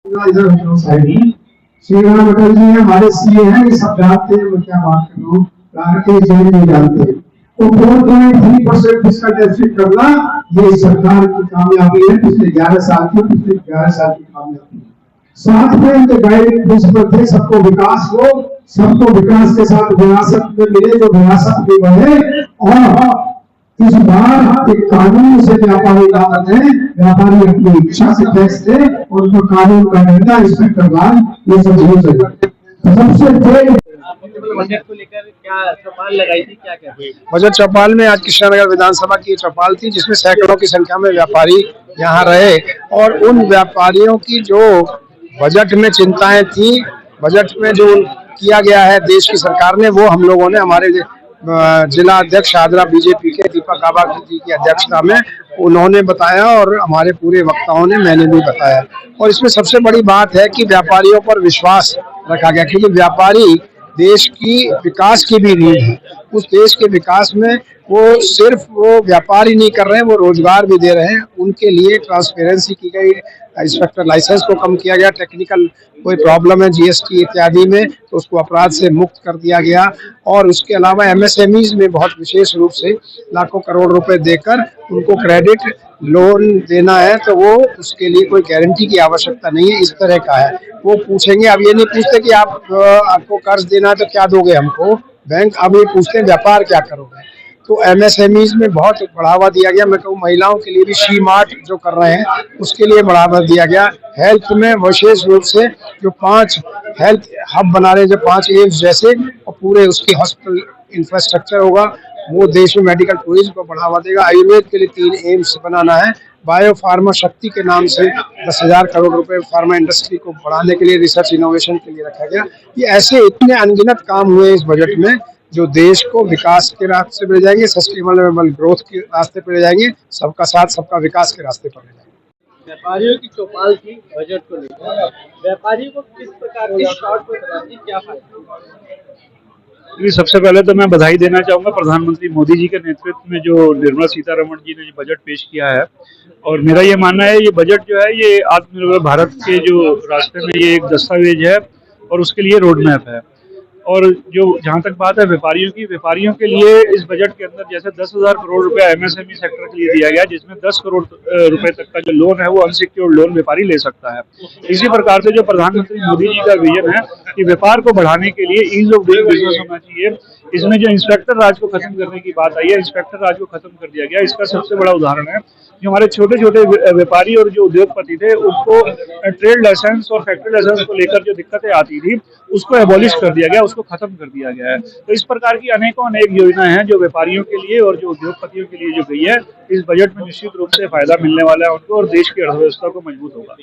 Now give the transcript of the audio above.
इधर साइड श्री राम अटल जी हमारे सीए हैं, ये सब जानते हैं। मैं क्या बात कर रहा हूँ, राकेश जैन नहीं जानते। तो 4.3% फिस्कल डेफिसिट करना ये सरकार की कामयाबी है, पिछले 11 साल की कामयाबी। साथ में उनके गाइडिंग प्रिंसिपल थे, सबको विकास हो, सबको विकास के साथ विरासत में मिले, जो विरासत भी बढ़े। और इस बार एक कानून से व्यापारी लाभ है, व्यापारी अपनी इच्छा से टैक्स दे और उनको कानून का डंडा, इंस्पेक्टर राज, ये सब यूज है। सबसे बजट को लेकर क्या चौपाल लगाई थी, क्या क्या बजट चौपाल में आज कृष्णानगर विधानसभा की चौपाल थी, जिसमें सैकड़ों की संख्या में व्यापारी यहाँ रहे और उन व्यापारियों की जो बजट में चिंताएं थी, बजट में जो किया गया है देश की सरकार ने, वो हम लोगों ने हमारे जिला अध्यक्ष आदरा बीजेपी के दीपक आबा जी की अध्यक्षता में उन्होंने बताया और हमारे पूरे वक्ताओं ने, मैंने भी बताया। और इसमें सबसे बड़ी बात है कि व्यापारियों पर विश्वास रखा गया, क्योंकि व्यापारी देश की विकास की भी रीढ़ है। उस देश के विकास में वो सिर्फ वो व्यापार ही नहीं कर रहे हैं, वो रोजगार भी दे रहे हैं। उनके लिए ट्रांसपेरेंसी की गई, इंस्पेक्टर लाइसेंस को कम किया गया, टेक्निकल कोई प्रॉब्लम है जीएसटी इत्यादि में तो उसको अपराध से मुक्त कर दिया गया। और उसके अलावा एमएसएमईज में बहुत विशेष रूप से लाखों करोड़ रुपए देकर उनको क्रेडिट लोन देना है, तो वो उसके लिए कोई गारंटी की आवश्यकता नहीं है, इस तरह का है। वो पूछेंगे, अब ये नहीं पूछते कि आपको कर्ज देना है तो क्या दोगे हमको बैंक, अब ये पूछते हैं व्यापार क्या करोगे। तो एमएसएमईज में बहुत बढ़ावा दिया गया। मैं कहूँ महिलाओं के लिए भी शी मार्ट जो कर रहे हैं उसके लिए बढ़ावा दिया गया। हेल्थ में विशेष रूप से जो 5 हेल्थ हब बना रहे हैं, जो 5 एम्स जैसे, और पूरे उसकी हॉस्पिटल इंफ्रास्ट्रक्चर होगा, वो देश में मेडिकल टूरिज्म को बढ़ावा देगा। आयुर्वेद के लिए 3 एम्स बनाना है। बायो फार्मा शक्ति के नाम से 10,000 करोड़ रुपए फार्मा इंडस्ट्री को बढ़ाने के लिए, रिसर्च इनोवेशन के लिए रखा गया। ये ऐसे इतने अनगिनत काम हुए इस बजट में जो देश को विकास के रास्ते पर ले जाएंगे, सस्टेनेबल ग्रोथ के रास्ते पर ले जाएंगे, सबका साथ सबका विकास के रास्ते पर ले जाएंगे। व्यापारियों की चौपाल थी बजट को लेकर, व्यापारियों को किस प्रकार की शॉर्ट में बताती, क्या फायदा? सबसे पहले तो मैं बधाई देना चाहूँगा प्रधानमंत्री मोदी जी के नेतृत्व में जो निर्मला सीतारमण जी ने जो बजट पेश किया है। और मेरा ये मानना है ये बजट जो है ये आत्मनिर्भर भारत के जो रास्ते में ये एक दस्तावेज है और उसके लिए रोड मैप है। और जो जहाँ तक बात है व्यापारियों के लिए इस बजट के अंदर जैसे 10,000 करोड़ रुपया एमएसएमई सेक्टर के लिए दिया गया, जिसमें 10 करोड़ रुपए तक का जो लोन है वो अनसिक्योर्ड लोन व्यापारी ले सकता है। इसी प्रकार से जो प्रधानमंत्री मोदी जी का विजन है कि व्यापार को बढ़ाने के लिए ईज ऑफ डूइंग बिजनेस होना चाहिए, इसमें जो इंस्पेक्टर राज को खत्म करने की बात आई है, इंस्पेक्टर राज को खत्म कर दिया गया। इसका सबसे बड़ा उदाहरण है जो हमारे छोटे छोटे व्यापारी और जो उद्योगपति थे उनको ट्रेड लाइसेंस और फैक्ट्री लाइसेंस को लेकर जो दिक्कतें आती थी उसको एबॉलिश कर दिया गया, उसको खत्म कर दिया गया है। तो इस प्रकार की अनेक योजनाएं हैं जो व्यापारियों के लिए और जो उद्योगपतियों के लिए जो गई है। इस बजट में निश्चित रूप से फायदा मिलने वाला है उनको और देश की अर्थव्यवस्था को मजबूत होगा।